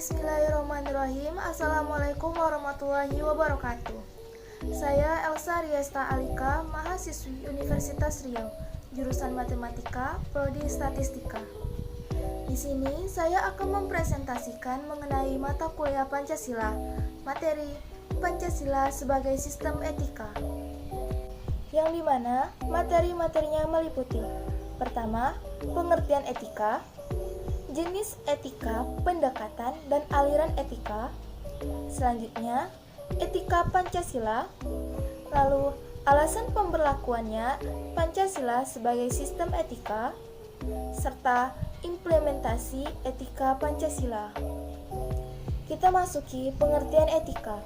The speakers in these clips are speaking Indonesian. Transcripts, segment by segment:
Bismillahirrahmanirrahim. Assalamualaikum warahmatullahi wabarakatuh. Saya Elsa Riesta Alika, mahasiswi Universitas Riau, jurusan Matematika, Prodi Statistika. Di sini saya akan mempresentasikan mengenai mata kuliah Pancasila, materi Pancasila sebagai sistem etika, yang dimana materi-materinya meliputi: pertama, pengertian etika, jenis etika, pendekatan, dan aliran etika. Selanjutnya, etika Pancasila. Lalu, alasan pemberlakuannya Pancasila sebagai sistem etika, serta implementasi etika Pancasila. Kita masuki pengertian etika.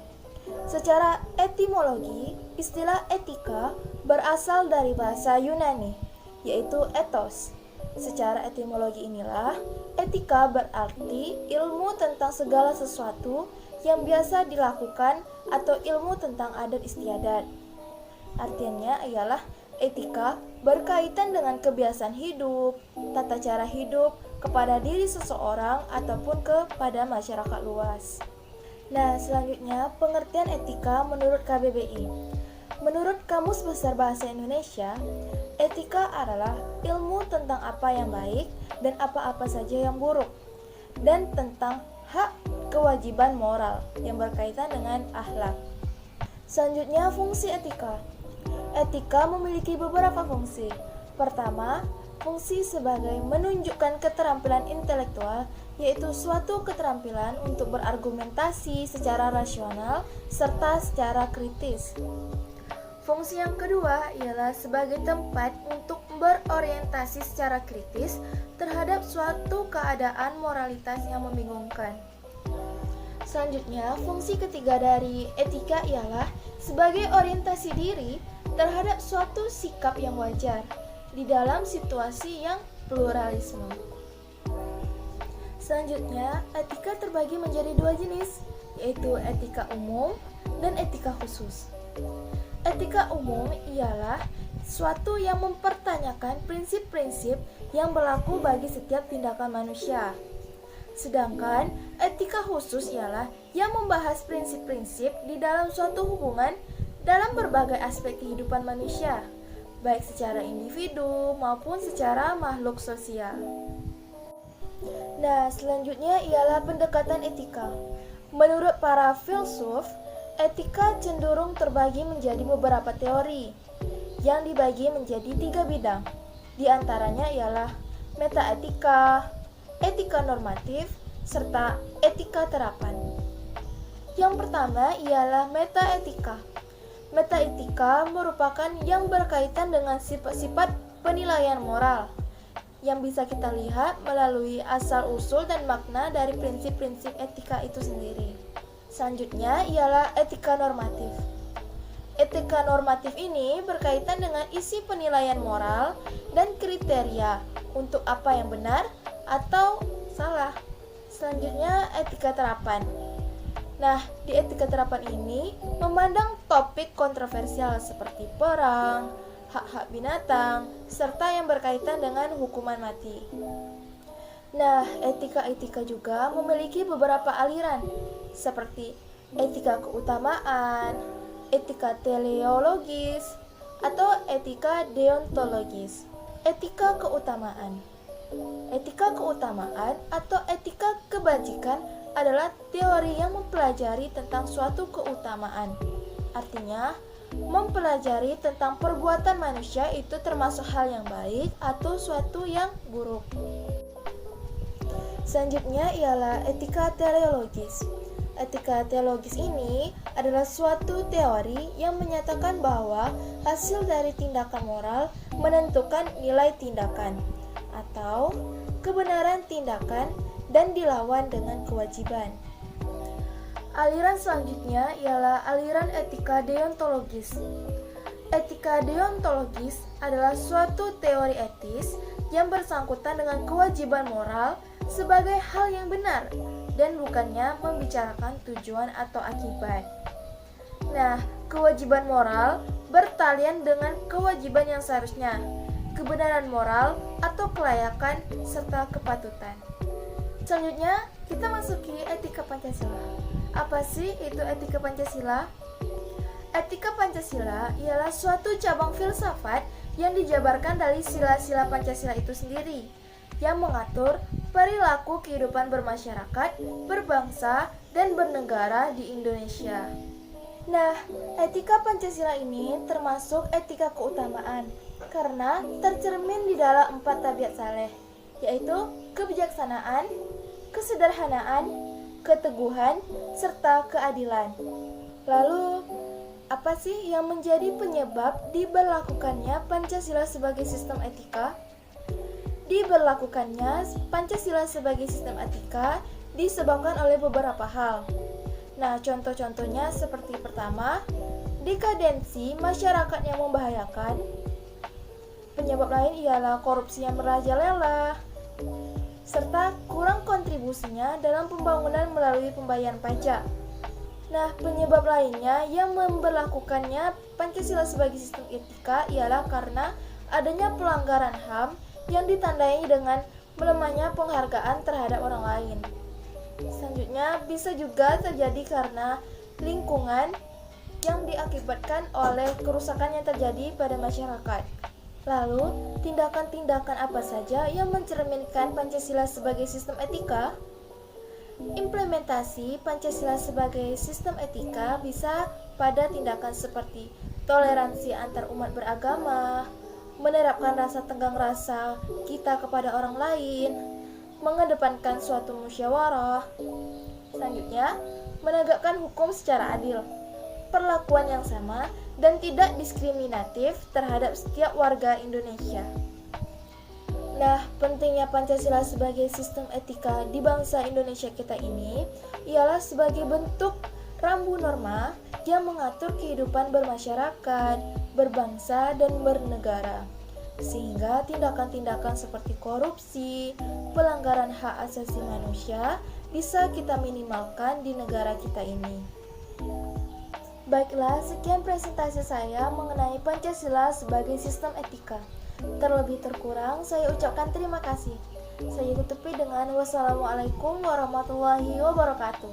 Secara etimologi, istilah etika berasal dari bahasa Yunani, yaitu ethos. Secara etimologi inilah, etika berarti ilmu tentang segala sesuatu yang biasa dilakukan atau ilmu tentang adat istiadat. Artinya ialah etika berkaitan dengan kebiasaan hidup, tata cara hidup kepada diri seseorang ataupun kepada masyarakat luas. Nah, selanjutnya pengertian etika menurut KBBI. Menurut Kamus Besar Bahasa Indonesia, etika adalah ilmu tentang apa yang baik dan apa-apa saja yang buruk, dan tentang hak kewajiban moral yang berkaitan dengan akhlak. Selanjutnya, fungsi etika. Etika memiliki beberapa fungsi. Pertama, fungsi sebagai menunjukkan keterampilan intelektual, yaitu suatu keterampilan untuk berargumentasi secara rasional serta secara kritis. Fungsi yang kedua ialah sebagai tempat untuk berorientasi secara kritis terhadap suatu keadaan moralitas yang membingungkan. Selanjutnya, fungsi ketiga dari etika ialah sebagai orientasi diri terhadap suatu sikap yang wajar di dalam situasi yang pluralisme. Selanjutnya, etika terbagi menjadi dua jenis, yaitu etika umum dan etika khusus. Etika umum ialah suatu yang mempertanyakan prinsip-prinsip yang berlaku bagi setiap tindakan manusia. Sedangkan etika khusus ialah yang membahas prinsip-prinsip di dalam suatu hubungan dalam berbagai aspek kehidupan manusia, baik secara individu maupun secara makhluk sosial. Nah, selanjutnya ialah pendekatan etika. Menurut para filsuf, etika cenderung terbagi menjadi beberapa teori yang dibagi menjadi 3 bidang. Di antaranya ialah metaetika, etika normatif, serta etika terapan. Yang pertama ialah metaetika. Metaetika merupakan yang berkaitan dengan sifat-sifat penilaian moral yang bisa kita lihat melalui asal-usul dan makna dari prinsip-prinsip etika itu sendiri. Selanjutnya ialah etika normatif. Etika normatif ini berkaitan dengan isi penilaian moral dan kriteria untuk apa yang benar atau salah. Selanjutnya etika terapan. Nah, di etika terapan ini memandang topik kontroversial seperti perang, hak-hak binatang, serta yang berkaitan dengan hukuman mati. Nah, etika-etika juga memiliki beberapa aliran, seperti etika keutamaan, etika teleologis, atau etika deontologis. Etika keutamaan. Etika keutamaan atau etika kebajikan adalah teori yang mempelajari tentang suatu keutamaan. Artinya, mempelajari tentang perbuatan manusia itu termasuk hal yang baik atau suatu yang buruk. Selanjutnya ialah etika teleologis. Etika teleologis ini adalah suatu teori yang menyatakan bahwa hasil dari tindakan moral menentukan nilai tindakan atau kebenaran tindakan dan dilawan dengan kewajiban. Aliran selanjutnya ialah aliran etika deontologis. Etika deontologis adalah suatu teori etis yang bersangkutan dengan kewajiban moral sebagai hal yang benar dan bukannya membicarakan tujuan atau akibat. Nah, kewajiban moral bertalian dengan kewajiban yang seharusnya, kebenaran moral atau kelayakan serta kepatutan. Selanjutnya, kita masuki etika Pancasila. Apa sih itu etika Pancasila? Etika Pancasila ialah suatu cabang filsafat yang dijabarkan dari sila-sila Pancasila itu sendiri, yang mengatur perilaku kehidupan bermasyarakat, berbangsa, dan bernegara di Indonesia. Nah, etika Pancasila ini termasuk etika keutamaan, karena tercermin di dalam 4 tabiat saleh, yaitu kebijaksanaan, kesederhanaan, keteguhan, serta keadilan. Lalu, apa sih yang menjadi penyebab diberlakukannya Pancasila sebagai sistem etika? Diberlakukannya Pancasila sebagai sistem etika disebabkan oleh beberapa hal. Nah, contoh-contohnya seperti pertama, dekadensi masyarakat yang membahayakan. Penyebab lain ialah korupsi yang merajalela, serta kurang kontribusinya dalam pembangunan melalui pembayaran pajak. Nah, penyebab lainnya yang memberlakukannya Pancasila sebagai sistem etika ialah karena adanya pelanggaran HAM yang ditandai dengan melemahnya penghargaan terhadap orang lain. Selanjutnya, bisa juga terjadi karena lingkungan yang diakibatkan oleh kerusakan yang terjadi pada masyarakat. Lalu, tindakan-tindakan apa saja yang mencerminkan Pancasila sebagai sistem etika? Implementasi Pancasila sebagai sistem etika bisa pada tindakan seperti toleransi antar umat beragama, menerapkan rasa tenggang rasa kita kepada orang lain, mengedepankan suatu musyawarah. Selanjutnya, menegakkan hukum secara adil, perlakuan yang sama, dan tidak diskriminatif terhadap setiap warga Indonesia. Nah, pentingnya Pancasila sebagai sistem etika di bangsa Indonesia kita ini ialah sebagai bentuk rambu norma yang mengatur kehidupan bermasyarakat, berbangsa, dan bernegara. Sehingga tindakan-tindakan seperti korupsi, pelanggaran hak asasi manusia bisa kita minimalkan di negara kita ini. Baiklah, sekian presentasi saya mengenai Pancasila sebagai sistem etika. Terlebih terkurang, saya ucapkan terima kasih. Saya tutupi dengan wassalamualaikum warahmatullahi wabarakatuh.